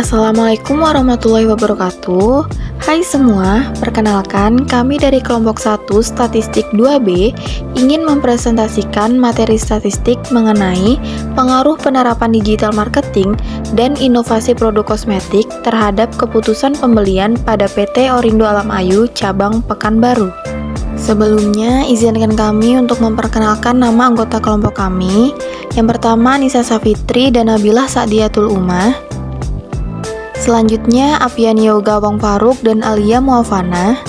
Assalamualaikum warahmatullahi wabarakatuh. Hai semua, perkenalkan kami dari kelompok 1 Statistik 2B ingin mempresentasikan materi statistik mengenai pengaruh penerapan digital marketing dan inovasi produk kosmetik terhadap keputusan pembelian pada PT Orindo Alam Ayu cabang Pekanbaru. Sebelumnya, izinkan kami untuk memperkenalkan nama anggota kelompok kami. Yang pertama, Nisa Safitri dan Nabilah Sa'diyatul Umah. Selanjutnya, Afian Yoga Wong Faruk dan Alia Muafana.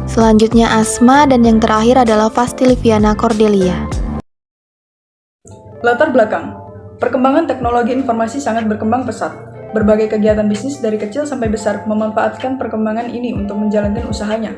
Selanjutnya, Asma, dan yang terakhir adalah Fasti Liviana Cordelia. Latar belakang. Perkembangan teknologi informasi sangat berkembang pesat. Berbagai kegiatan bisnis dari kecil sampai besar memanfaatkan perkembangan ini untuk menjalankan usahanya.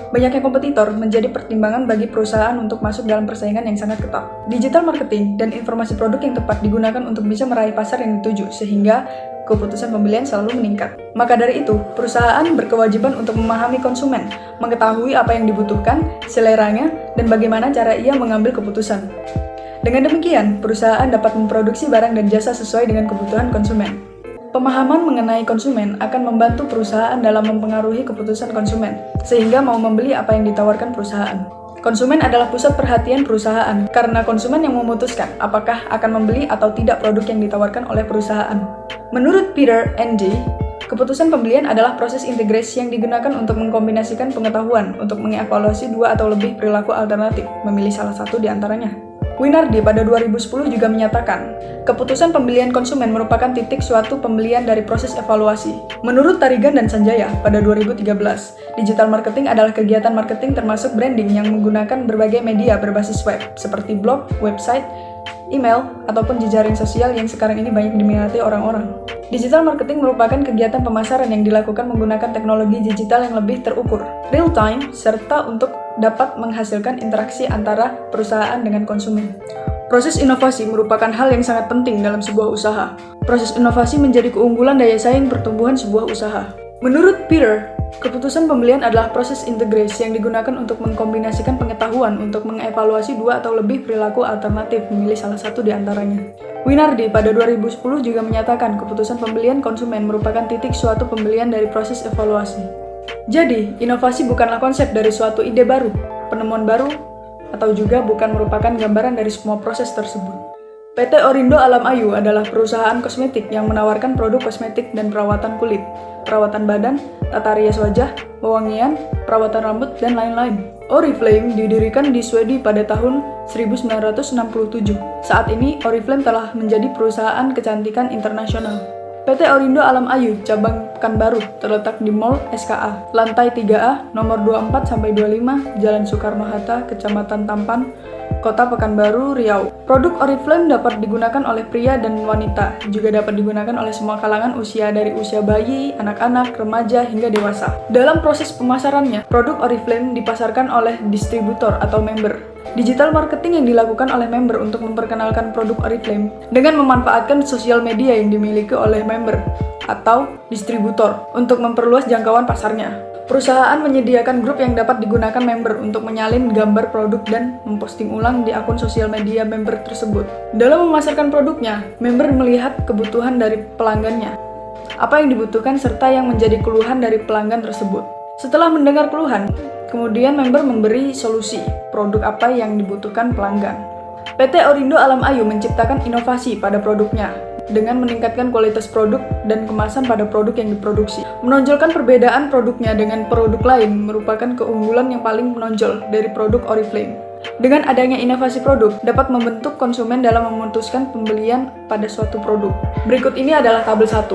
Banyaknya kompetitor menjadi pertimbangan bagi perusahaan untuk masuk dalam persaingan yang sangat ketat. Digital marketing dan informasi produk yang tepat digunakan untuk bisa meraih pasar yang dituju, sehingga keputusan pembelian selalu meningkat. Maka dari itu, perusahaan berkewajiban untuk memahami konsumen, mengetahui apa yang dibutuhkan, seleranya, dan bagaimana cara ia mengambil keputusan. Dengan demikian, perusahaan dapat memproduksi barang dan jasa sesuai dengan kebutuhan konsumen. Pemahaman mengenai konsumen akan membantu perusahaan dalam mempengaruhi keputusan konsumen, sehingga mau membeli apa yang ditawarkan perusahaan. Konsumen adalah pusat perhatian perusahaan, karena konsumen yang memutuskan apakah akan membeli atau tidak produk yang ditawarkan oleh perusahaan. Menurut Peter N.D., keputusan pembelian adalah proses integrasi yang digunakan untuk mengkombinasikan pengetahuan untuk mengevaluasi dua atau lebih perilaku alternatif, memilih salah satu di antaranya. Winardi pada 2010 juga menyatakan, keputusan pembelian konsumen merupakan titik suatu pembelian dari proses evaluasi. Menurut Tarigan dan Sanjaya pada 2013, digital marketing adalah kegiatan marketing termasuk branding yang menggunakan berbagai media berbasis web, seperti blog, website, email, ataupun jejaring sosial yang sekarang ini banyak diminati orang-orang. Digital marketing merupakan kegiatan pemasaran yang dilakukan menggunakan teknologi digital yang lebih terukur, real time, serta untuk dapat menghasilkan interaksi antara perusahaan dengan konsumen. Proses inovasi merupakan hal yang sangat penting dalam sebuah usaha. Proses inovasi menjadi keunggulan daya saing pertumbuhan sebuah usaha. Menurut Peter, keputusan pembelian adalah proses integrasi yang digunakan untuk mengkombinasikan pengetahuan untuk mengevaluasi dua atau lebih perilaku alternatif, memilih salah satu di antaranya. Winardi pada 2010 juga menyatakan keputusan pembelian konsumen merupakan titik suatu pembelian dari proses evaluasi. Jadi, inovasi bukanlah konsep dari suatu ide baru, penemuan baru, atau juga bukan merupakan gambaran dari semua proses tersebut. PT Orindo Alam Ayu adalah perusahaan kosmetik yang menawarkan produk kosmetik dan perawatan kulit, perawatan badan, tata rias wajah, wewangian, perawatan rambut, dan lain-lain. Oriflame didirikan di Swedia pada tahun 1967. Saat ini, Oriflame telah menjadi perusahaan kecantikan internasional. PT Orindo Alam Ayu cabang Pekanbaru terletak di Mall SKA, lantai 3A, nomor 24-25, Jalan Soekarno-Hatta, Kecamatan Tampan, Kota Pekanbaru, Riau. Produk Oriflame dapat digunakan oleh pria dan wanita, juga dapat digunakan oleh semua kalangan usia dari usia bayi, anak-anak, remaja, hingga dewasa. Dalam proses pemasarannya, produk Oriflame dipasarkan oleh distributor atau member. Digital marketing yang dilakukan oleh member untuk memperkenalkan produk Oriflame dengan memanfaatkan sosial media yang dimiliki oleh member atau distributor untuk memperluas jangkauan pasarnya. Perusahaan menyediakan grup yang dapat digunakan member untuk menyalin gambar produk dan memposting ulang di akun sosial media member tersebut. Dalam memasarkan produknya, member melihat kebutuhan dari pelanggannya, apa yang dibutuhkan serta yang menjadi keluhan dari pelanggan tersebut. Setelah mendengar keluhan, kemudian member memberi solusi produk apa yang dibutuhkan pelanggan. PT Orindo Alam Ayu menciptakan inovasi pada produknya dengan meningkatkan kualitas produk dan kemasan pada produk yang diproduksi. Menonjolkan perbedaan produknya dengan produk lain merupakan keunggulan yang paling menonjol dari produk Oriflame. Dengan adanya inovasi produk, dapat membentuk konsumen dalam memutuskan pembelian pada suatu produk. Berikut ini adalah tabel 1.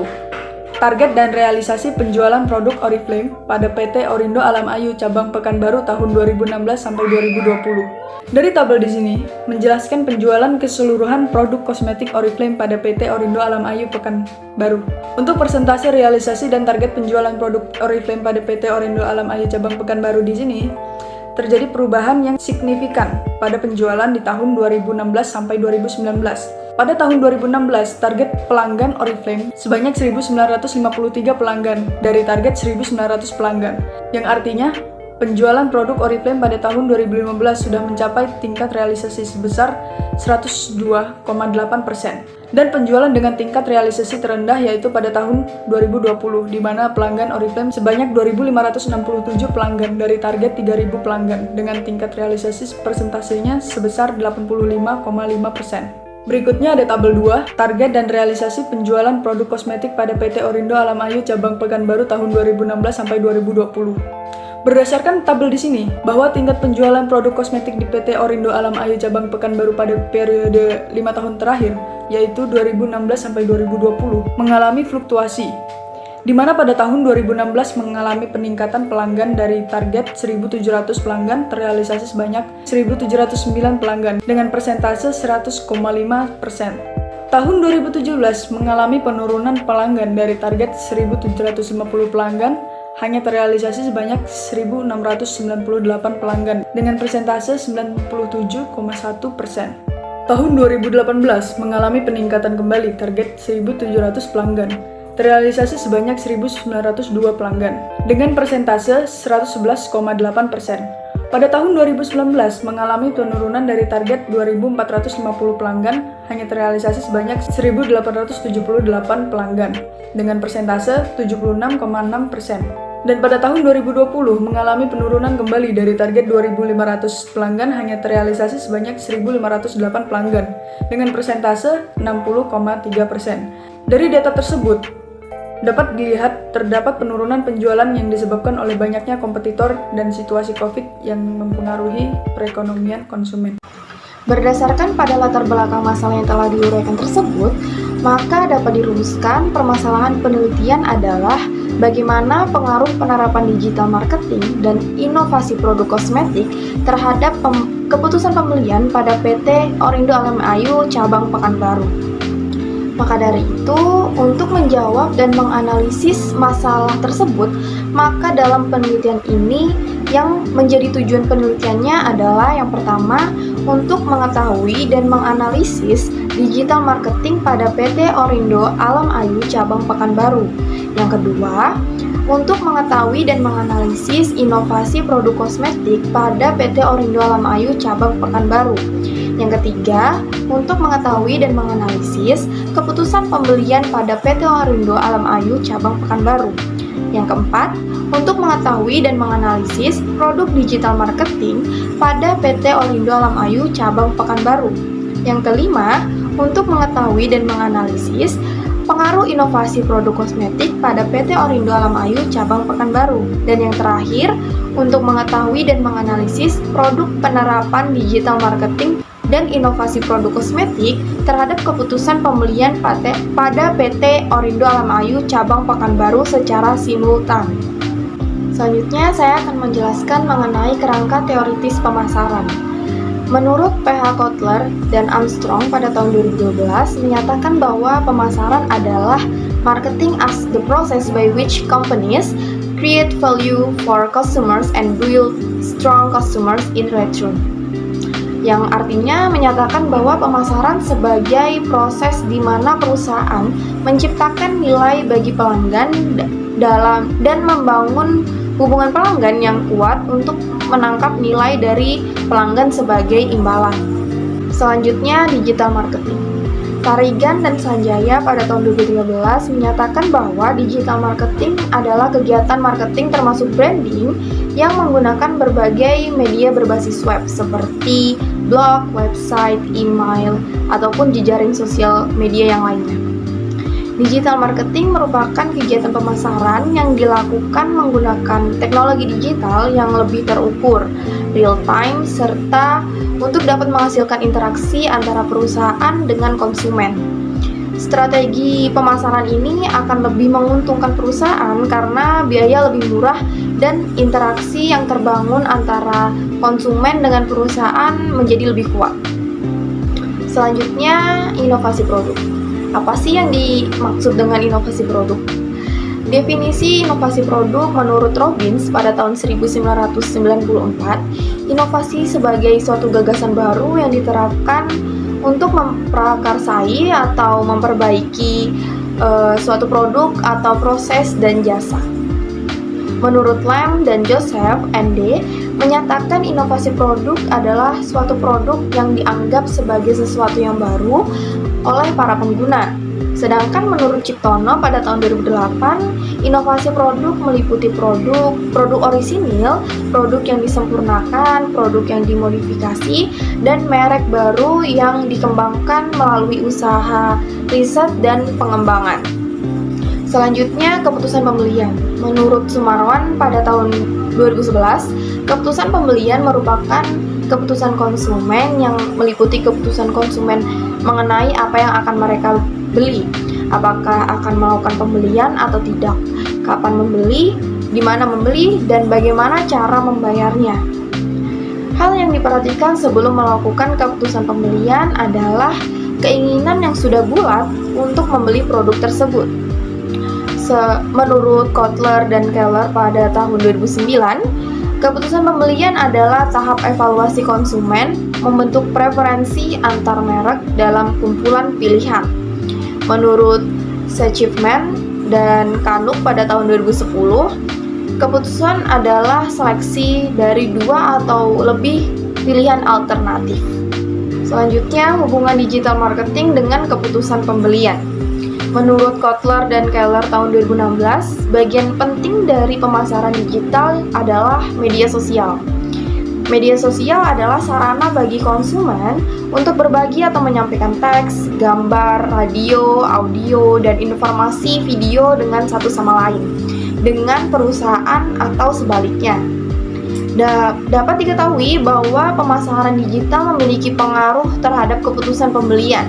Target dan realisasi penjualan produk Oriflame pada PT Orindo Alam Ayu cabang Pekanbaru tahun 2016 sampai 2020. Dari tabel di sini menjelaskan penjualan keseluruhan produk kosmetik Oriflame pada PT Orindo Alam Ayu Pekanbaru. Untuk persentase realisasi dan target penjualan produk Oriflame pada PT Orindo Alam Ayu cabang Pekanbaru di sini terjadi perubahan yang signifikan pada penjualan di tahun 2016 sampai 2019. Pada tahun 2016, target pelanggan Oriflame sebanyak 1.953 pelanggan dari target 1.900 pelanggan, yang artinya Penjualan produk Oriflame pada tahun 2015 sudah mencapai tingkat realisasi sebesar 102,8% dan penjualan dengan tingkat realisasi terendah yaitu pada tahun 2020 di mana pelanggan Oriflame sebanyak 2.567 pelanggan dari target 3.000 pelanggan dengan tingkat realisasi persentasenya sebesar 85,5%. Berikutnya ada tabel 2, target dan realisasi penjualan produk kosmetik pada PT Orindo Alam Ayu cabang Pekanbaru tahun 2016 sampai 2020. Berdasarkan tabel di sini, bahwa tingkat penjualan produk kosmetik di PT Orindo Alam Ayu cabang Pekanbaru pada periode 5 tahun terakhir, yaitu 2016 sampai 2020, mengalami fluktuasi. Di mana pada tahun 2016 mengalami peningkatan pelanggan dari target 1.700 pelanggan terrealisasi sebanyak 1.709 pelanggan dengan persentase 100,5%. Tahun 2017 mengalami penurunan pelanggan dari target 1.750 pelanggan hanya terrealisasi sebanyak 1.698 pelanggan dengan persentase 97,1%. Tahun 2018 mengalami peningkatan kembali target 1.700 pelanggan, terrealisasi sebanyak 1.902 pelanggan dengan persentase 111,8%. Pada tahun 2019 mengalami penurunan dari target 2.450 pelanggan hanya terrealisasi sebanyak 1.878 pelanggan dengan persentase 76,6%. Dan pada tahun 2020 mengalami penurunan kembali dari target 2.500 pelanggan hanya terrealisasi sebanyak 1.508 pelanggan dengan persentase 60,3%. Dari data tersebut, dapat dilihat terdapat penurunan penjualan yang disebabkan oleh banyaknya kompetitor dan situasi COVID yang mempengaruhi perekonomian konsumen. Berdasarkan pada latar belakang masalah yang telah diuraikan tersebut, maka dapat dirumuskan permasalahan penelitian adalah bagaimana pengaruh penerapan digital marketing dan inovasi produk kosmetik terhadap keputusan pembelian pada PT Orindo Alam Ayu cabang Pekanbaru. Maka dari itu, untuk menjawab dan menganalisis masalah tersebut, maka dalam penelitian ini yang menjadi tujuan penelitiannya adalah yang pertama, untuk mengetahui dan menganalisis digital marketing pada PT Orindo Alam Ayu cabang Pekanbaru. Yang kedua, untuk mengetahui dan menganalisis inovasi produk kosmetik pada PT Orindo Alam Ayu cabang Pekanbaru. Yang ketiga, untuk mengetahui dan menganalisis keputusan pembelian pada PT Orindo Alam Ayu cabang Pekanbaru. Yang keempat, untuk mengetahui dan menganalisis produk digital marketing pada PT Orindo Alam Ayu cabang Pekanbaru. Yang kelima, untuk mengetahui dan menganalisis pengaruh inovasi produk kosmetik pada PT Orindo Alam Ayu cabang Pekanbaru. Dan yang terakhir, untuk mengetahui dan menganalisis produk penerapan digital marketing dan inovasi produk kosmetik terhadap keputusan pembelian pada PT Orindo Alam Ayu cabang Pekanbaru secara simultan. Selanjutnya, saya akan menjelaskan mengenai kerangka teoritis pemasaran. Menurut PH Kotler dan Armstrong pada tahun 2012 menyatakan bahwa pemasaran adalah marketing as the process by which companies create value for customers and build strong customers in return. Yang artinya menyatakan bahwa pemasaran sebagai proses di mana perusahaan menciptakan nilai bagi pelanggan dan membangun hubungan pelanggan yang kuat untuk menangkap nilai dari pelanggan sebagai imbalan. Selanjutnya, digital marketing. Tarigan dan Sanjaya pada tahun 2013 menyatakan bahwa digital marketing adalah kegiatan marketing termasuk branding yang menggunakan berbagai media berbasis web seperti blog, website, email, ataupun jejaring sosial media yang lainnya. Digital marketing merupakan kegiatan pemasaran yang dilakukan menggunakan teknologi digital yang lebih terukur, real time, serta untuk dapat menghasilkan interaksi antara perusahaan dengan konsumen. Strategi pemasaran ini akan lebih menguntungkan perusahaan karena biaya lebih murah dan interaksi yang terbangun antara konsumen dengan perusahaan menjadi lebih kuat. Selanjutnya, inovasi produk. Apa sih yang dimaksud dengan inovasi produk? Definisi inovasi produk menurut Robbins pada tahun 1994, inovasi sebagai suatu gagasan baru yang diterapkan untuk memprakarsai atau memperbaiki suatu produk atau proses dan jasa. Menurut Lam dan Joseph ND, menyatakan inovasi produk adalah suatu produk yang dianggap sebagai sesuatu yang baru oleh para pengguna. Sedangkan menurut Ciptono pada tahun 2008, inovasi produk meliputi produk orisinil, produk yang disempurnakan, produk yang dimodifikasi, dan merek baru yang dikembangkan melalui usaha riset dan pengembangan. Selanjutnya, keputusan pembelian. Menurut Sumarwan pada tahun 2011, keputusan pembelian merupakan keputusan konsumen yang meliputi keputusan konsumen mengenai apa yang akan mereka beli, apakah akan melakukan pembelian atau tidak, kapan membeli, di mana membeli, dan bagaimana cara membayarnya. Hal yang diperhatikan sebelum melakukan keputusan pembelian adalah keinginan yang sudah bulat untuk membeli produk tersebut. Menurut Kotler dan Keller pada tahun 2009, keputusan pembelian adalah tahap evaluasi konsumen membentuk preferensi antar merek dalam kumpulan pilihan. Menurut Schiffman dan Kanuk pada tahun 2010, keputusan adalah seleksi dari 2 atau lebih pilihan alternatif. Selanjutnya, hubungan digital marketing dengan keputusan pembelian. Menurut Kotler dan Keller tahun 2016, bagian penting dari pemasaran digital adalah media sosial. Media sosial adalah sarana bagi konsumen untuk berbagi atau menyampaikan teks, gambar, radio, audio, dan informasi video dengan satu sama lain, dengan perusahaan atau sebaliknya. Dapat diketahui bahwa pemasaran digital memiliki pengaruh terhadap keputusan pembelian.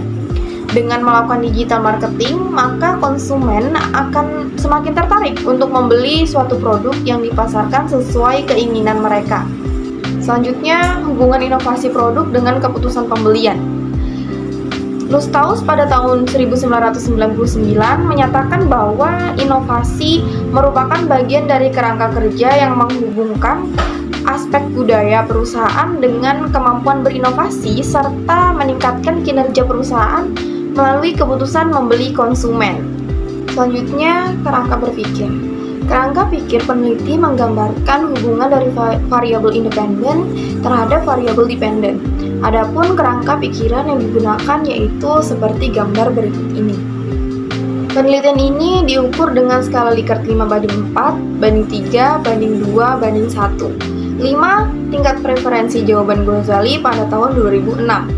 Dengan melakukan digital marketing, maka konsumen akan semakin tertarik untuk membeli suatu produk yang dipasarkan sesuai keinginan mereka. Selanjutnya, hubungan inovasi produk dengan keputusan pembelian. Lusthaus pada tahun 1999 menyatakan bahwa inovasi merupakan bagian dari kerangka kerja yang menghubungkan aspek budaya perusahaan dengan kemampuan berinovasi serta meningkatkan kinerja perusahaan melalui keputusan membeli konsumen. Selanjutnya, kerangka berpikir. Kerangka pikir peneliti menggambarkan hubungan dari variabel independen terhadap variabel dependen. Adapun kerangka pikiran yang digunakan yaitu seperti gambar berikut ini. Penelitian ini diukur dengan skala Likert 5:4:3:2:1. 5. Tingkat preferensi jawaban Ghazali pada tahun 2006.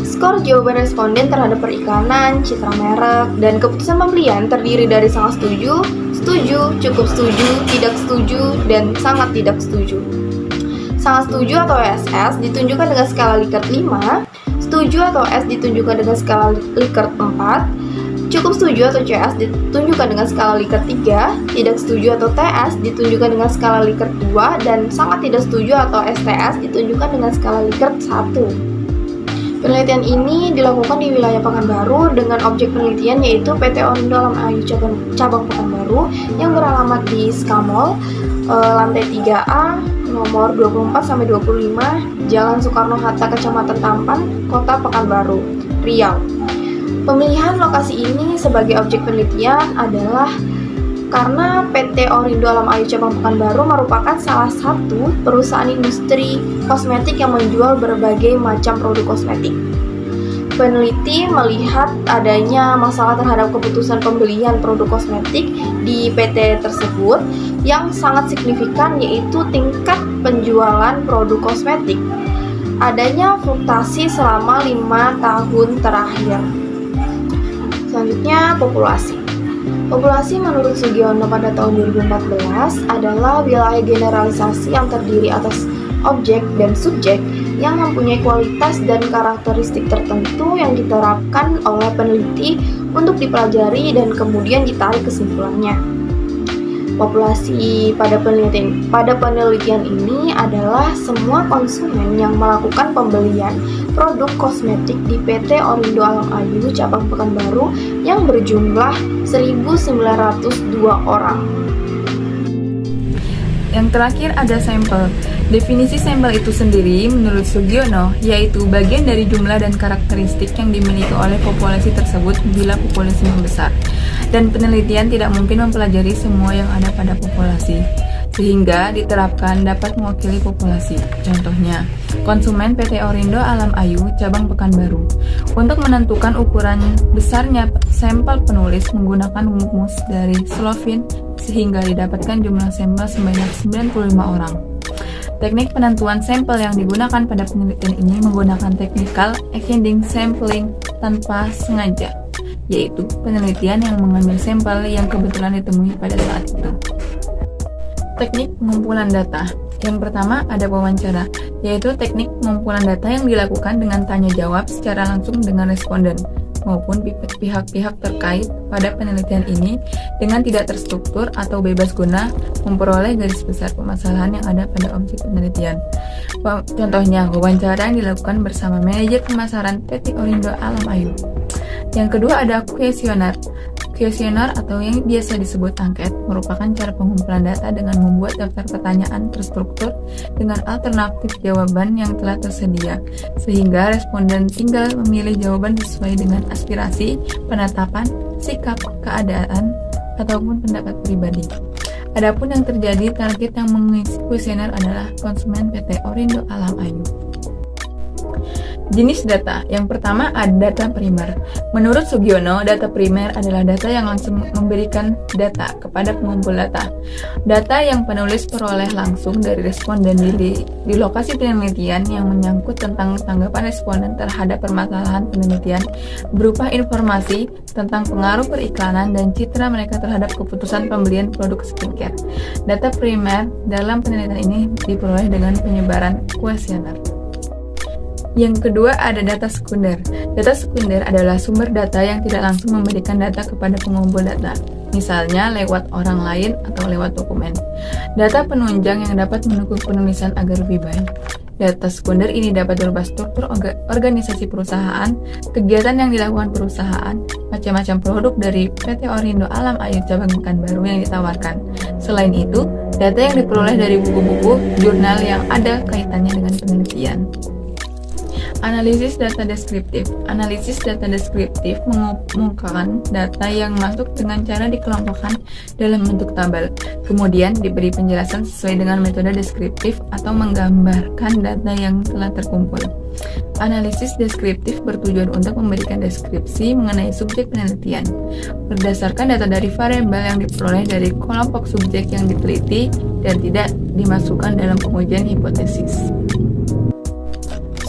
Skor jawaban responden terhadap periklanan, citra merek, dan keputusan pembelian terdiri dari sangat setuju, setuju, cukup setuju, tidak setuju, dan sangat tidak setuju. Sangat setuju atau SS ditunjukkan dengan skala Likert 5, setuju atau S ditunjukkan dengan skala Likert 4, cukup setuju atau CS ditunjukkan dengan skala Likert 3, tidak setuju atau TS ditunjukkan dengan skala Likert 2, dan sangat tidak setuju atau STS ditunjukkan dengan skala Likert 1. Penelitian ini dilakukan di wilayah Pekanbaru dengan objek penelitian yaitu PT Orindo Alam Ayu cabang Pekanbaru yang beralamat di Skamol, lantai 3A, nomor 24-25, Jalan Soekarno-Hatta, Kecamatan Tampan, Kota Pekanbaru, Riau. Pemilihan lokasi ini sebagai objek penelitian adalah karena PT Orindo Alam Ayu cabang Pekanbaru merupakan salah satu perusahaan industri kosmetik yang menjual berbagai macam produk kosmetik. Peneliti melihat adanya masalah terhadap keputusan pembelian produk kosmetik di PT tersebut yang sangat signifikan, yaitu tingkat penjualan produk kosmetik. Adanya fluktuasi selama 5 tahun terakhir. Selanjutnya, populasi. Populasi menurut Sugiono pada tahun 2014 adalah wilayah generalisasi yang terdiri atas objek dan subjek yang mempunyai kualitas dan karakteristik tertentu yang diterapkan oleh peneliti untuk dipelajari dan kemudian ditarik kesimpulannya. Populasi pada penelitian ini adalah semua konsumen yang melakukan pembelian produk kosmetik di PT Orindo Alam Ayu cabang Pekanbaru yang berjumlah 1.902 orang. Yang terakhir ada sampel. Definisi sampel itu sendiri menurut Sugiono yaitu bagian dari jumlah dan karakteristik yang dimiliki oleh populasi tersebut bila populasi membesar. Dan penelitian tidak mungkin mempelajari semua yang ada pada populasi. sehingga diterapkan dapat mewakili populasi. Contohnya, konsumen PT Orindo Alam Ayu, cabang Pekanbaru. Untuk menentukan ukuran besarnya sampel penulis menggunakan rumus dari Slovin sehingga didapatkan jumlah sampel sebanyak 95 orang. Teknik penentuan sampel yang digunakan pada penelitian ini menggunakan technical exchanging sampling tanpa sengaja, yaitu penelitian yang mengambil sampel yang kebetulan ditemui pada saat itu. Teknik pengumpulan data. Yang pertama ada wawancara, yaitu teknik pengumpulan data yang dilakukan dengan tanya jawab secara langsung dengan responden maupun pihak-pihak terkait pada penelitian ini dengan tidak terstruktur atau bebas guna memperoleh garis besar permasalahan yang ada pada objek penelitian. Contohnya, wawancara yang dilakukan bersama manajer pemasaran PT Orindo Alam Ayu. Yang kedua ada kuesioner. Kuesioner atau yang biasa disebut angket merupakan cara pengumpulan data dengan membuat daftar pertanyaan terstruktur dengan alternatif jawaban yang telah tersedia, sehingga responden tinggal memilih jawaban sesuai dengan aspirasi, penetapan, sikap, keadaan, ataupun pendapat pribadi. Adapun yang terjadi, target yang mengisi kuesioner adalah konsumen PT Orindo Alam Ayu. Jenis data. Yang pertama ada data primer. Menurut Sugiono, data primer adalah data yang langsung memberikan data kepada pengumpul data. Data yang penulis peroleh langsung dari responden di lokasi penelitian yang menyangkut tentang tanggapan responden terhadap permasalahan penelitian berupa informasi tentang pengaruh periklanan dan citra mereka terhadap keputusan pembelian produk skincare. Data primer dalam penelitian ini diperoleh dengan penyebaran kuesioner. Yang kedua ada data sekunder. Data sekunder adalah sumber data yang tidak langsung memberikan data kepada pengumpul data, misalnya lewat orang lain atau lewat dokumen. Data penunjang yang dapat mendukung penulisan agar lebih baik. Data sekunder ini dapat berupa struktur organisasi perusahaan, kegiatan yang dilakukan perusahaan, macam-macam produk dari PT Orindo Alam Ayu cabang Pekanbaru yang ditawarkan. Selain itu, data yang diperoleh dari buku-buku, jurnal yang ada kaitannya dengan penelitian. Analisis data deskriptif. Analisis data deskriptif mengumumkan data yang masuk dengan cara dikelompokkan dalam bentuk tabel, kemudian diberi penjelasan sesuai dengan metode deskriptif atau menggambarkan data yang telah terkumpul. Analisis deskriptif bertujuan untuk memberikan deskripsi mengenai subjek penelitian, berdasarkan data dari variabel yang diperoleh dari kelompok subjek yang diteliti dan tidak dimasukkan dalam pengujian hipotesis.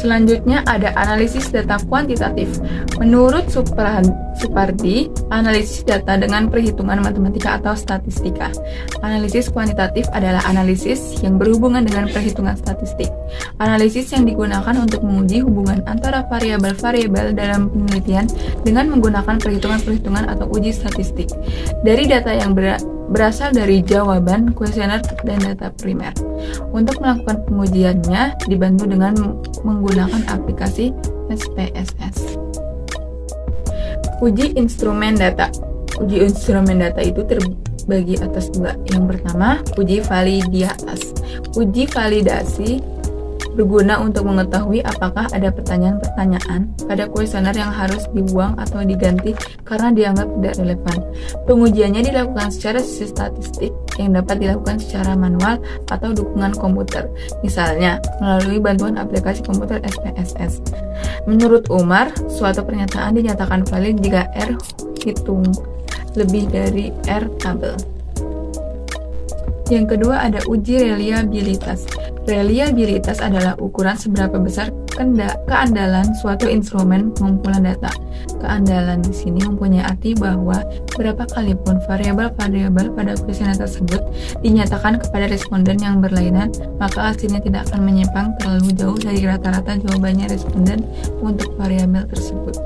Selanjutnya ada analisis data kuantitatif. Menurut Supardi, analisis data dengan perhitungan matematika atau statistika. Analisis kuantitatif adalah analisis yang berhubungan dengan perhitungan statistik. Analisis yang digunakan untuk menguji hubungan antara variabel-variabel dalam penelitian dengan menggunakan perhitungan-perhitungan atau uji statistik dari data yang berasal dari jawaban, kuesioner, dan data primer. Untuk melakukan pengujiannya dibantu dengan menggunakan aplikasi SPSS. Uji instrumen data. Uji instrumen data itu terbagi atas dua. Yang pertama, uji validasi. Uji validasi berguna untuk mengetahui apakah ada pertanyaan-pertanyaan pada kuesioner yang harus dibuang atau diganti karena dianggap tidak relevan. Pengujiannya dilakukan secara statistik yang dapat dilakukan secara manual atau dukungan komputer, misalnya melalui bantuan aplikasi komputer SPSS. Menurut Umar, suatu pernyataan dinyatakan valid jika R hitung lebih dari R tabel. Yang kedua ada uji reliabilitas. Reliabilitas adalah ukuran seberapa besar keandalan suatu instrumen pengumpulan data. Keandalan di sini mempunyai arti bahwa berapa kalipun variabel-variabel pada kuesioner tersebut dinyatakan kepada responden yang berlainan, maka hasilnya tidak akan menyimpang terlalu jauh dari rata-rata jawabannya responden untuk variabel tersebut.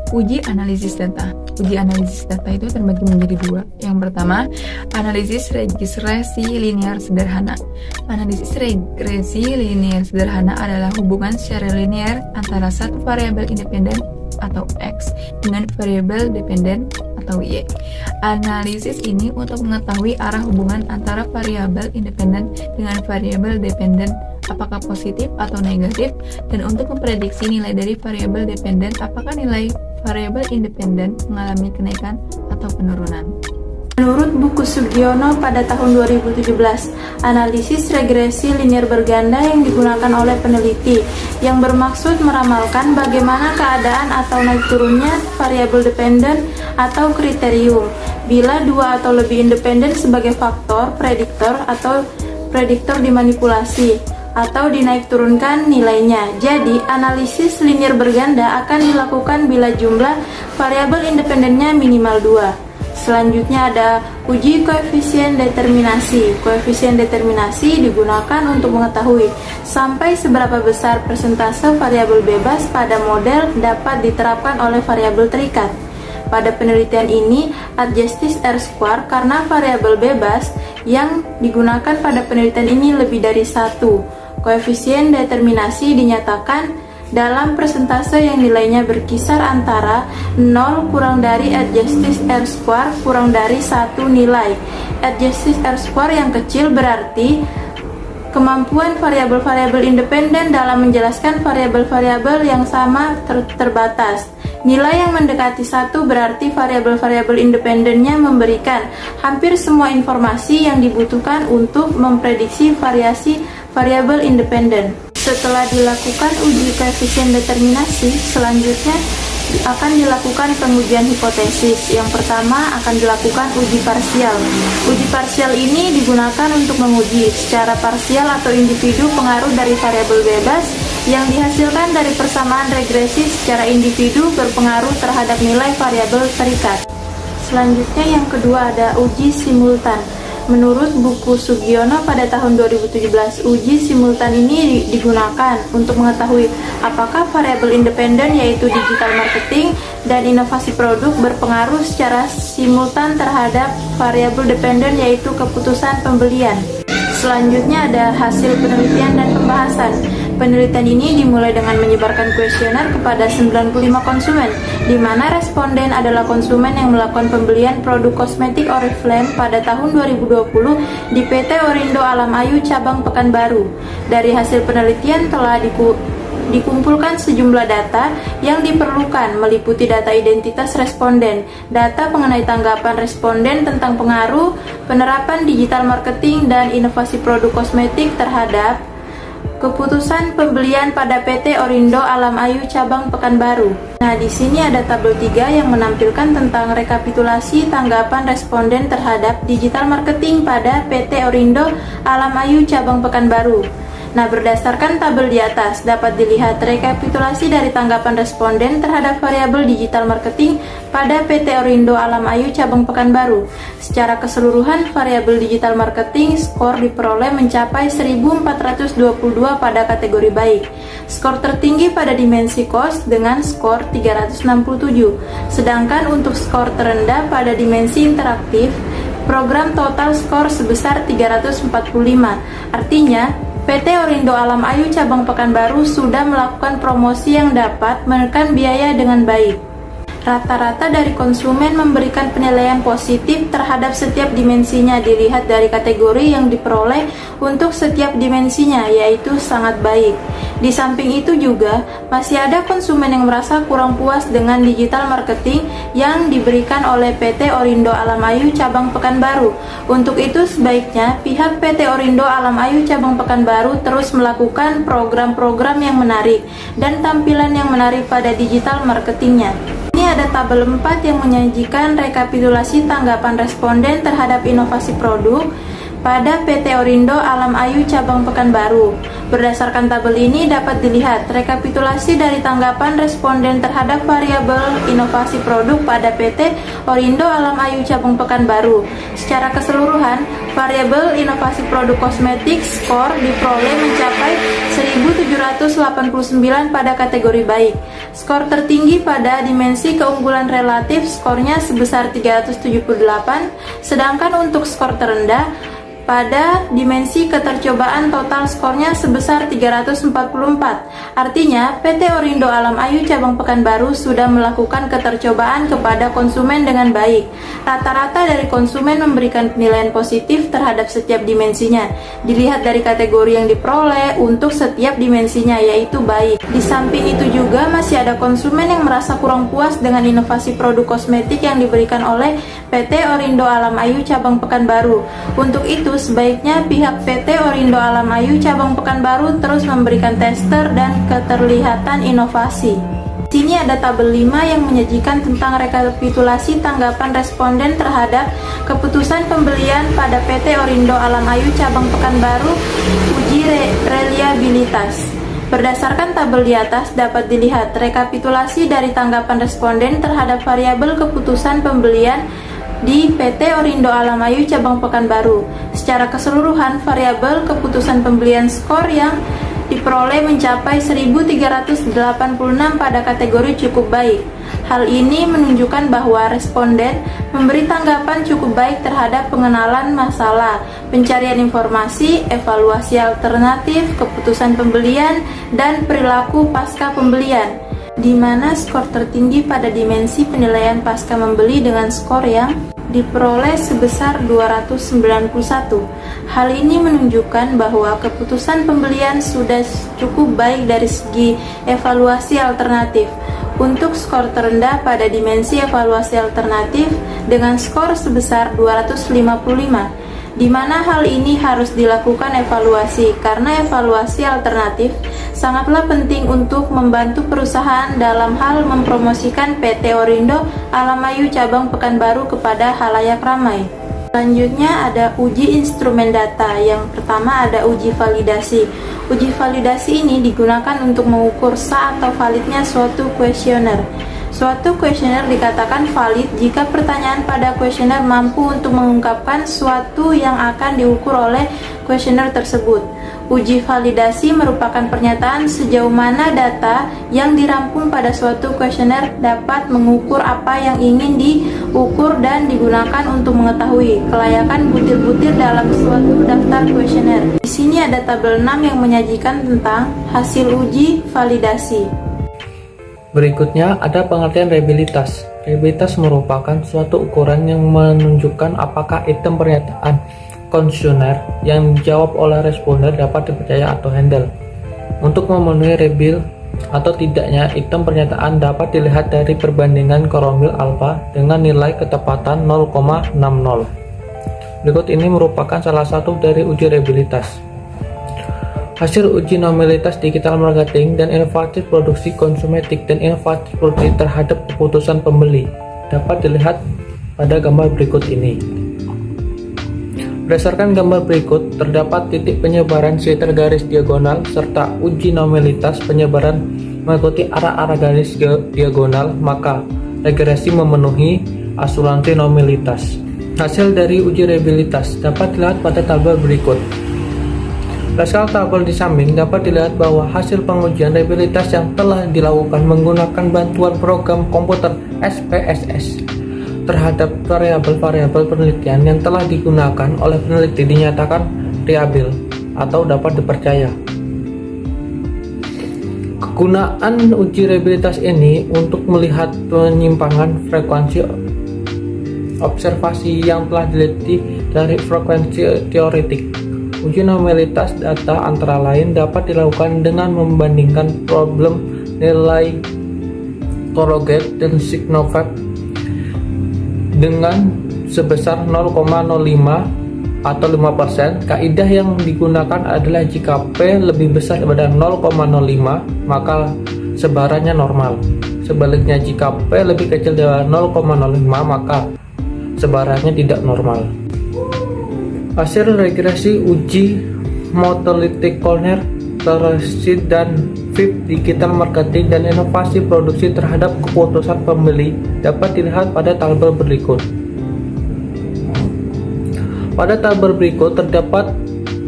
Uji analisis data. Uji analisis data itu terbagi menjadi dua. Yang pertama, analisis regresi linear sederhana. Analisis regresi linear sederhana adalah hubungan secara linear antara satu variabel independen atau X dengan variabel dependen atau Y. Analisis ini untuk mengetahui arah hubungan antara variabel independen dengan variabel dependen apakah positif atau negatif, dan untuk memprediksi nilai dari variabel dependen apakah nilai variabel independen mengalami kenaikan atau penurunan. Menurut buku Sugiono pada tahun 2017, analisis regresi linear berganda yang digunakan oleh peneliti yang bermaksud meramalkan bagaimana keadaan atau naik turunnya variabel dependen atau kriterium bila dua atau lebih independen sebagai faktor, prediktor atau prediktor dimanipulasi atau dinaik turunkan nilainya. Jadi, analisis linear berganda akan dilakukan bila jumlah variabel independennya minimal 2. Selanjutnya ada uji koefisien determinasi. Koefisien determinasi digunakan untuk mengetahui sampai seberapa besar persentase variabel bebas pada model dapat diterapkan oleh variabel terikat. Pada penelitian ini, adjusted R-square karena variabel bebas yang digunakan pada penelitian ini lebih dari 1. Koefisien determinasi dinyatakan dalam persentase yang nilainya berkisar antara 0 kurang dari adjusted R-square kurang dari 1 nilai. Adjusted R-square yang kecil berarti kemampuan variabel-variabel independen dalam menjelaskan variabel-variabel yang sama terbatas. Nilai yang mendekati 1 berarti variabel-variabel independennya memberikan hampir semua informasi yang dibutuhkan untuk memprediksi variasi variabel independen. Setelah dilakukan uji koefisien determinasi, selanjutnya akan dilakukan pengujian hipotesis. Yang pertama akan dilakukan uji parsial. Uji parsial ini digunakan untuk menguji secara parsial atau individu pengaruh dari variabel bebas yang dihasilkan dari persamaan regresi secara individu berpengaruh terhadap nilai variabel terikat. Selanjutnya yang kedua ada uji simultan. Menurut buku Sugiono pada tahun 2017, uji simultan ini digunakan untuk mengetahui apakah variabel independen yaitu digital marketing dan inovasi produk berpengaruh secara simultan terhadap variabel dependen yaitu keputusan pembelian. Selanjutnya ada hasil penelitian dan pembahasan. Penelitian ini dimulai dengan menyebarkan kuesioner kepada 95 konsumen, di mana responden adalah konsumen yang melakukan pembelian produk kosmetik Oriflame pada tahun 2020 di PT Orindo Alam Ayu cabang Pekanbaru. Dari hasil penelitian telah dikumpulkan sejumlah data yang diperlukan, meliputi data identitas responden, data mengenai tanggapan responden tentang pengaruh penerapan digital marketing dan inovasi produk kosmetik terhadap keputusan pembelian pada PT Orindo Alam Ayu cabang Pekanbaru. Nah, di sini ada tabel 3 yang menampilkan tentang rekapitulasi tanggapan responden terhadap digital marketing pada PT Orindo Alam Ayu cabang Pekanbaru. Nah, berdasarkan tabel di atas, dapat dilihat rekapitulasi dari tanggapan responden terhadap variabel digital marketing pada PT Orindo Alam Ayu cabang Pekanbaru. Secara keseluruhan, variabel digital marketing skor diperoleh mencapai 1422 pada kategori baik. Skor tertinggi pada dimensi cost dengan skor 367. Sedangkan untuk skor terendah pada dimensi interaktif, program total skor sebesar 345. Artinya, PT Orindo Alam Ayu cabang Pekanbaru sudah melakukan promosi yang dapat menekan biaya dengan baik. Rata-rata dari konsumen memberikan penilaian positif terhadap setiap dimensinya dilihat dari kategori yang diperoleh untuk setiap dimensinya, yaitu sangat baik. Di samping itu juga, masih ada konsumen yang merasa kurang puas dengan digital marketing yang diberikan oleh PT Orindo Alam Ayu cabang Pekanbaru. Untuk itu sebaiknya pihak PT Orindo Alam Ayu cabang Pekanbaru terus melakukan program-program yang menarik dan tampilan yang menarik pada digital marketingnya. Ini ada tabel 4 yang menyajikan rekapitulasi tanggapan responden terhadap inovasi produk pada PT Orindo Alam Ayu cabang Pekanbaru. Berdasarkan tabel ini dapat dilihat rekapitulasi dari tanggapan responden terhadap variabel inovasi produk pada PT Orindo Alam Ayu cabang Pekanbaru. Secara keseluruhan, variabel inovasi produk kosmetik skor diperoleh mencapai 1789 pada kategori baik. Skor tertinggi pada dimensi keunggulan relatif skornya sebesar 378, sedangkan untuk skor terendah Pada dimensi ketercobaan total skornya sebesar 344. Artinya, PT Orindo Alam Ayu cabang Pekanbaru sudah melakukan ketercobaan kepada konsumen dengan baik. Rata-rata dari konsumen memberikan penilaian positif terhadap setiap dimensinya. Dilihat dari kategori yang diperoleh untuk setiap dimensinya, yaitu baik. Di samping itu juga masih ada konsumen yang merasa kurang puas dengan inovasi produk kosmetik yang diberikan oleh PT Orindo Alam Ayu cabang Pekanbaru. Untuk itu, sebaiknya pihak PT Orindo Alam Ayu cabang Pekanbaru terus memberikan tester dan keterlihatan inovasi. Di sini ada tabel 5 yang menyajikan tentang rekapitulasi tanggapan responden terhadap keputusan pembelian pada PT Orindo Alam Ayu cabang Pekanbaru uji reliabilitas. Berdasarkan tabel di atas dapat dilihat rekapitulasi dari tanggapan responden terhadap variabel keputusan pembelian di PT Orindo Alam Ayu cabang Pekanbaru. Secara keseluruhan, variabel keputusan pembelian skor yang diperoleh mencapai 1.386 pada kategori cukup baik. Hal ini menunjukkan bahwa responden memberi tanggapan cukup baik terhadap pengenalan masalah, pencarian informasi, evaluasi alternatif, keputusan pembelian, dan perilaku pasca pembelian, di mana skor tertinggi pada dimensi penilaian pasca membeli dengan skor yang diperoleh sebesar 291. Hal ini menunjukkan bahwa keputusan pembelian sudah cukup baik dari segi evaluasi alternatif. Untuk skor terendah pada dimensi evaluasi alternatif dengan skor sebesar 255, di mana hal ini harus dilakukan evaluasi karena evaluasi alternatif sangatlah penting untuk membantu perusahaan dalam hal mempromosikan PT Orindo Alam Ayu cabang Pekanbaru kepada halayak ramai. Selanjutnya ada uji instrumen data. Yang pertama ada uji validasi. Uji validasi ini digunakan untuk mengukur sah atau validnya suatu kuesioner. Suatu kuesioner dikatakan valid jika pertanyaan pada kuesioner mampu untuk mengungkapkan suatu yang akan diukur oleh kuesioner tersebut. Uji validasi merupakan pernyataan sejauh mana data yang dirampung pada suatu kuesioner dapat mengukur apa yang ingin diukur dan digunakan untuk mengetahui kelayakan butir-butir dalam suatu daftar kuesioner. Di sini ada tabel 6 yang menyajikan tentang hasil uji validasi. Berikutnya ada pengertian reliabilitas. Reliabilitas merupakan suatu ukuran yang menunjukkan apakah item pernyataan kuesioner yang dijawab oleh responden dapat dipercaya atau handle. Untuk memenuhi reliable atau tidaknya item pernyataan dapat dilihat dari perbandingan Koromil alfa dengan nilai ketepatan 0,60. Berikut ini merupakan salah satu dari uji reliabilitas. Hasil uji nominalitas digital marketing dan inovatif produksi kosmetik dan inovatif produksi terhadap keputusan pembeli dapat dilihat pada gambar berikut ini. Berdasarkan gambar berikut, terdapat titik penyebaran sekitar garis diagonal serta uji nominalitas penyebaran mengikuti arah-arah garis diagonal, maka regresi memenuhi asuransi nominalitas. Hasil dari uji reliabilitas dapat dilihat pada tabel berikut. Berdasarkan tabel di samping dapat dilihat bahwa hasil pengujian reliabilitas yang telah dilakukan menggunakan bantuan program komputer SPSS terhadap variabel-variabel penelitian yang telah digunakan oleh peneliti dinyatakan reliable atau dapat dipercaya. Kegunaan uji reliabilitas ini untuk melihat penyimpangan frekuensi observasi yang telah diteliti dari frekuensi teoretik. Uji nominalitas data antara lain dapat dilakukan dengan membandingkan problem nilai corrugate dan signified dengan sebesar 0,05 atau 5%. Kaidah yang digunakan adalah jika P lebih besar daripada 0,05 maka sebarannya normal. Sebaliknya jika P lebih kecil dari 0,05 maka sebarannya tidak normal. Hasil regresi uji modality corner terasi dan VIP digital marketing dan inovasi produksi terhadap keputusan pembeli dapat dilihat pada tabel berikut. Pada tabel berikut terdapat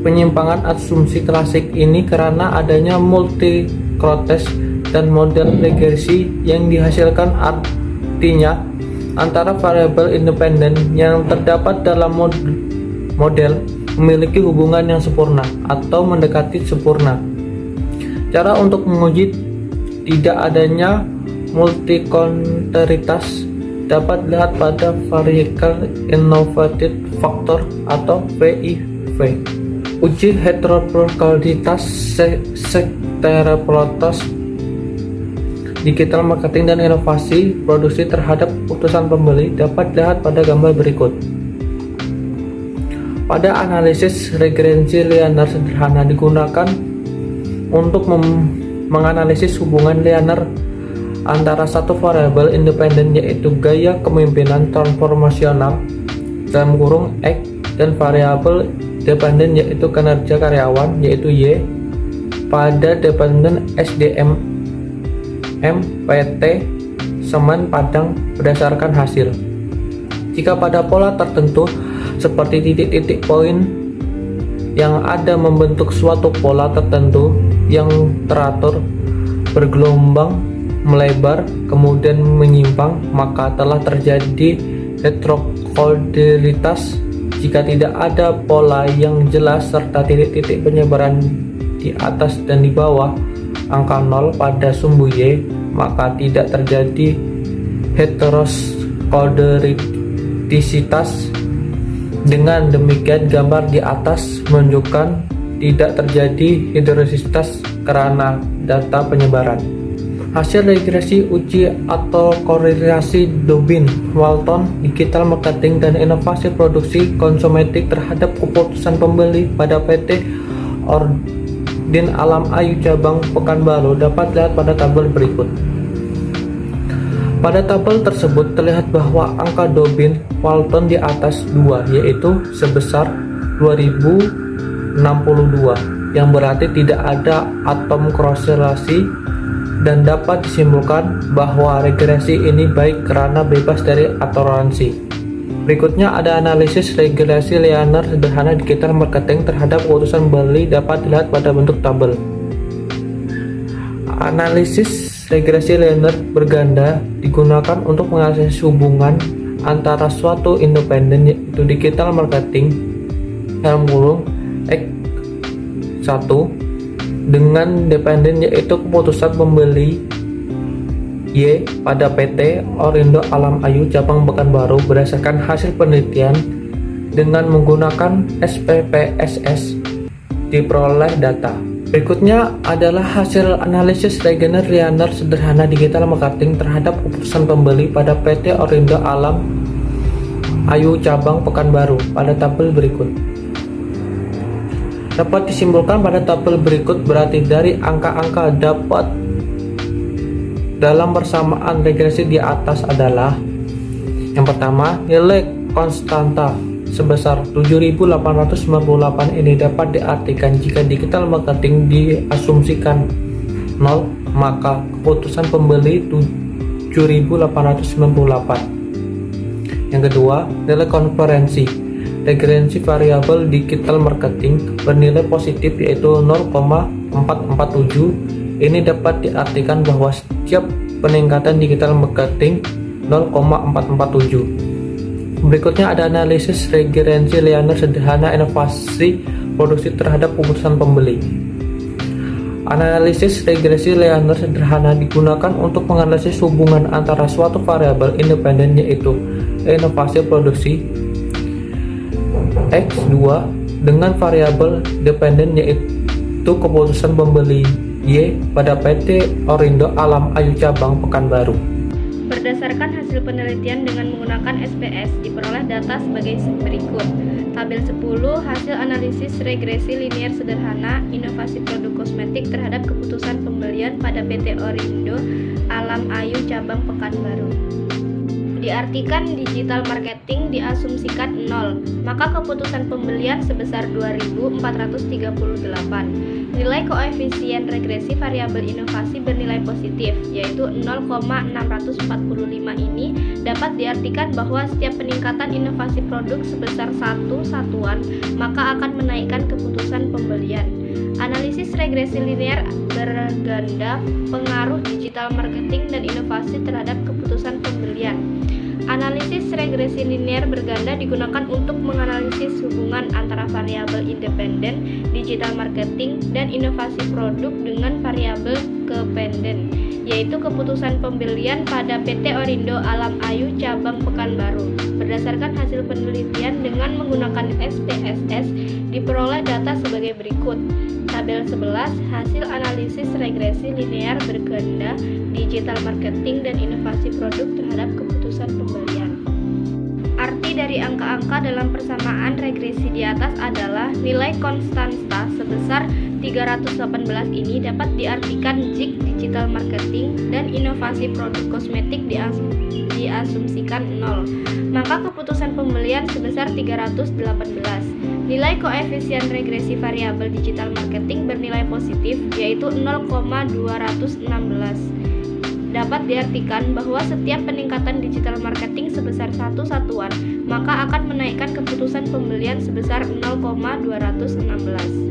penyimpangan asumsi klasik ini karena adanya multi-cross dan model regresi yang dihasilkan, artinya antara variabel independen yang terdapat dalam model memiliki hubungan yang sempurna atau mendekati sempurna. Cara untuk menguji tidak adanya multikonteritas dapat dilihat pada Variable Innovative Factor atau VIF. Uji heterogeneitas sektorialitas digital marketing dan inovasi produksi terhadap keputusan pembeli dapat dilihat pada gambar berikut. Pada analisis regresi linear sederhana digunakan untuk menganalisis hubungan linear antara satu variabel independen yaitu gaya kepemimpinan transformasional (X) dan variabel dependen yaitu kinerja karyawan yaitu Y pada dependen SDM PT Semen Padang berdasarkan hasil. Jika pada pola tertentu seperti titik-titik poin yang ada membentuk suatu pola tertentu yang teratur, bergelombang, melebar, kemudian menyimpang, maka telah terjadi heterogeneitas. Jika tidak ada pola yang jelas serta titik-titik penyebaran di atas dan di bawah angka 0 pada sumbu Y, maka tidak terjadi heterogeneitasitas. Dengan demikian, gambar di atas menunjukkan tidak terjadi heterogeneisitas karena data penyebaran. Hasil regresi uji atau korelasi Dobbin-Walton digital marketing dan inovasi produksi kosmetik terhadap keputusan pembeli pada PT Ordin Alam Ayu cabang Pekanbaru dapat dilihat pada tabel berikut. Pada tabel tersebut terlihat bahwa angka Dobbin-Walton di atas 2 yaitu sebesar 2062 yang berarti tidak ada atom korelasi dan dapat disimpulkan bahwa regresi ini baik karena bebas dari atoleransi. Berikutnya ada analisis regresi linear sederhana digital marketing terhadap keputusan beli dapat dilihat pada bentuk tabel. Analisis regresi linear berganda digunakan untuk menganalisis hubungan antara suatu independen yaitu digital marketing X1 dengan dependen yaitu keputusan pembeli Y pada PT Orindo Alam Ayu cabang Pekanbaru berdasarkan hasil penelitian dengan menggunakan SPPSS diperoleh data. Berikutnya adalah hasil analisis regresi linear sederhana digital marketing terhadap keputusan pembeli pada PT Orindo Alam Ayu cabang Pekanbaru pada tabel berikut. Dapat disimpulkan pada tabel berikut berarti dari angka-angka dapat dalam persamaan regresi di atas adalah yang pertama, nilai konstanta sebesar 7.898 ini dapat diartikan jika digital marketing diasumsikan 0, maka keputusan pembeli 7.898. Yang kedua, nilai konferensi regresi variabel digital marketing bernilai positif yaitu 0,447. Ini dapat diartikan bahwa setiap peningkatan digital marketing 0,447. Berikutnya ada analisis regresi linear sederhana inovasi produksi terhadap keputusan pembeli. Analisis regresi linear sederhana digunakan untuk menganalisis hubungan antara suatu variabel independen yaitu inovasi produksi X2 dengan variabel dependen yaitu keputusan pembeli Y pada PT Orindo Alam Ayu cabang Pekanbaru. Berdasarkan hasil penelitian dengan menggunakan SPS, diperoleh data sebagai berikut. Tabel 10, hasil analisis regresi linear sederhana inovasi produk kosmetik terhadap keputusan pembelian pada PT Orindo Alam Ayu cabang Pekanbaru. Diartikan digital marketing diasumsikan 0, maka keputusan pembelian sebesar 2.438. Nilai koefisien regresi variabel inovasi bernilai positif, yaitu 0,645 ini dapat diartikan bahwa setiap peningkatan inovasi produk sebesar 1 satuan, maka akan menaikkan keputusan pembelian. Analisis regresi linear berganda pengaruh digital marketing dan inovasi terhadap keputusan pembelian. Analisis regresi linear berganda digunakan untuk menganalisis hubungan antara variabel independen digital marketing dan inovasi produk dengan variabel kependen, yaitu keputusan pembelian pada PT Orindo Alam Ayu cabang Pekanbaru. Berdasarkan hasil penelitian dengan menggunakan SPSS, diperoleh data sebagai berikut. Tabel 11, hasil analisis regresi linear berganda digital marketing dan inovasi produk terhadap keputusan pembelian. Arti dari angka-angka dalam persamaan regresi di atas adalah nilai konstanta sebesar 318 ini dapat diartikan jika digital marketing dan inovasi produk kosmetik diasumsikan 0, maka keputusan pembelian sebesar 318. Nilai koefisien regresi variabel digital marketing bernilai positif yaitu 0,216. Dapat diartikan bahwa setiap peningkatan digital marketing sebesar 1 satuan, maka akan menaikkan keputusan pembelian sebesar 0,216.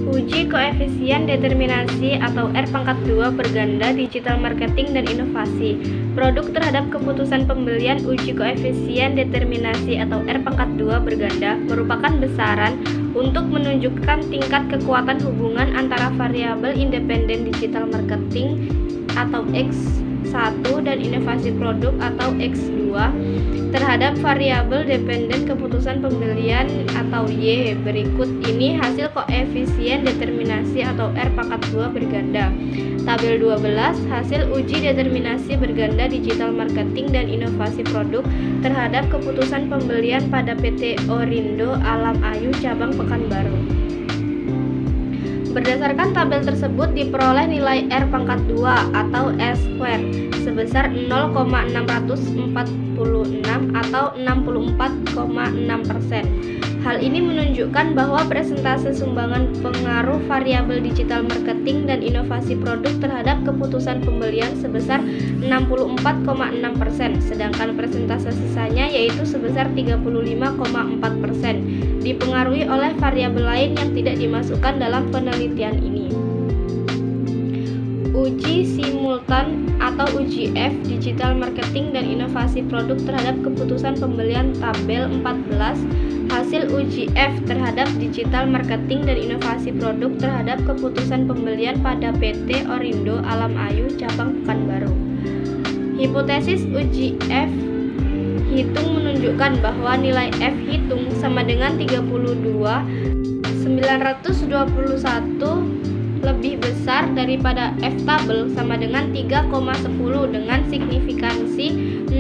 Uji koefisien determinasi atau R⁻² berganda digital marketing dan inovasi produk terhadap keputusan pembelian. Uji koefisien determinasi atau R⁻² berganda merupakan besaran untuk menunjukkan tingkat kekuatan hubungan antara variabel independen digital marketing atau X1 dan inovasi produk atau X2 terhadap variabel dependen keputusan pembelian atau Y. Berikut ini hasil koefisien determinasi atau R⁻² berganda. Tabel 12, hasil uji determinasi berganda digital marketing dan inovasi produk terhadap keputusan pembelian pada PT Orindo Alam Ayu cabang Pekanbaru. Berdasarkan tabel tersebut diperoleh nilai R⁻² atau S² sebesar 0,646 atau 64,6%. Hal ini menunjukkan bahwa persentase sumbangan pengaruh variabel digital marketing dan inovasi produk terhadap keputusan pembelian sebesar 64,6%, sedangkan persentase sisanya yaitu sebesar 35,4% dipengaruhi oleh variabel lain yang tidak dimasukkan dalam penelitian ini. Uji simultan atau uji F digital marketing dan inovasi produk terhadap keputusan pembelian. Tabel 14, hasil uji F terhadap digital marketing dan inovasi produk terhadap keputusan pembelian pada PT Orindo Alam Ayu cabang Pekanbaru. Hipotesis uji F hitung menunjukkan bahwa nilai F hitung sama dengan 32.921 lebih besar daripada F tabel sama dengan 3,10 dengan signifikansi 0,000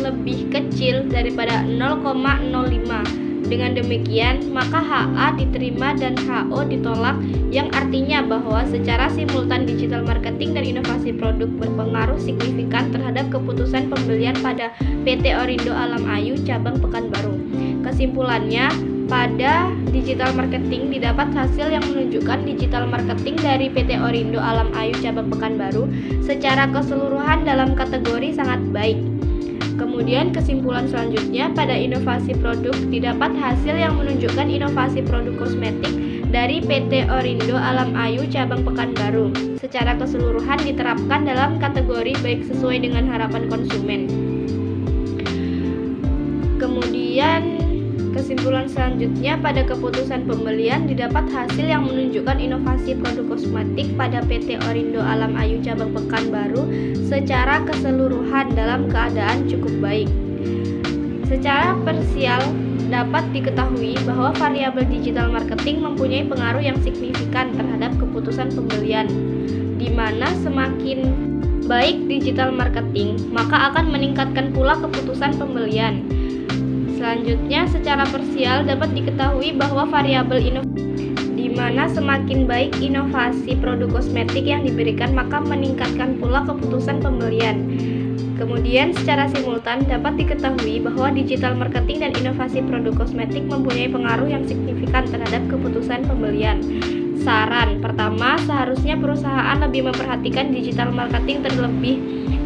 lebih kecil daripada 0,05. Dengan demikian, maka HA diterima dan HO ditolak, yang artinya bahwa secara simultan digital marketing dan inovasi produk berpengaruh signifikan terhadap keputusan pembelian pada PT Orindo Alam Ayu cabang Pekanbaru. Kesimpulannya, pada digital marketing didapat hasil yang menunjukkan digital marketing dari PT Orindo Alam Ayu cabang Pekanbaru secara keseluruhan dalam kategori sangat baik. Kemudian kesimpulan selanjutnya, pada inovasi produk didapat hasil yang menunjukkan inovasi produk kosmetik dari PT Orindo Alam Ayu cabang Pekanbaru secara keseluruhan diterapkan dalam kategori baik sesuai dengan harapan konsumen. Kemudian kesimpulan selanjutnya, pada keputusan pembelian didapat hasil yang menunjukkan inovasi produk kosmetik pada PT Orindo Alam Ayu cabang Pekanbaru secara keseluruhan dalam keadaan cukup baik. Secara parsial dapat diketahui bahwa variabel digital marketing mempunyai pengaruh yang signifikan terhadap keputusan pembelian, di mana semakin baik digital marketing, maka akan meningkatkan pula keputusan pembelian. Selanjutnya, secara parsial dapat diketahui bahwa variabel inovasi di mana semakin baik inovasi produk kosmetik yang diberikan, maka meningkatkan pula keputusan pembelian. Kemudian, secara simultan dapat diketahui bahwa digital marketing dan inovasi produk kosmetik mempunyai pengaruh yang signifikan terhadap keputusan pembelian. Saran pertama, seharusnya perusahaan lebih memperhatikan digital marketing terlebih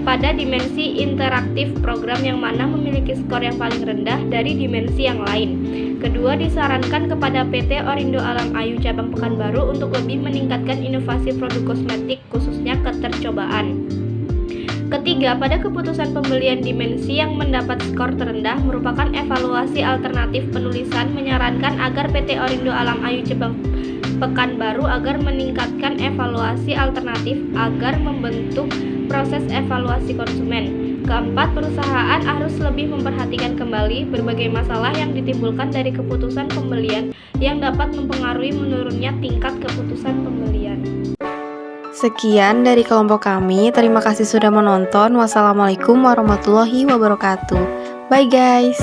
pada dimensi interaktif program yang mana memiliki skor yang paling rendah dari dimensi yang lain. Kedua, disarankan kepada PT Orindo Alam Ayu cabang Pekanbaru untuk lebih meningkatkan inovasi produk kosmetik khususnya ketercobaan. Ketiga, pada keputusan pembelian dimensi yang mendapat skor terendah merupakan evaluasi alternatif penulisan menyarankan agar PT Orindo Alam Ayu Cabang Pekanbaru agar meningkatkan evaluasi alternatif agar membentuk proses evaluasi konsumen. Keempat, perusahaan harus lebih memperhatikan kembali berbagai masalah yang ditimbulkan dari keputusan pembelian yang dapat mempengaruhi menurunnya tingkat keputusan pembelian. Sekian dari kelompok kami. Terima kasih sudah menonton. Wassalamualaikum warahmatullahi wabarakatuh. Bye guys.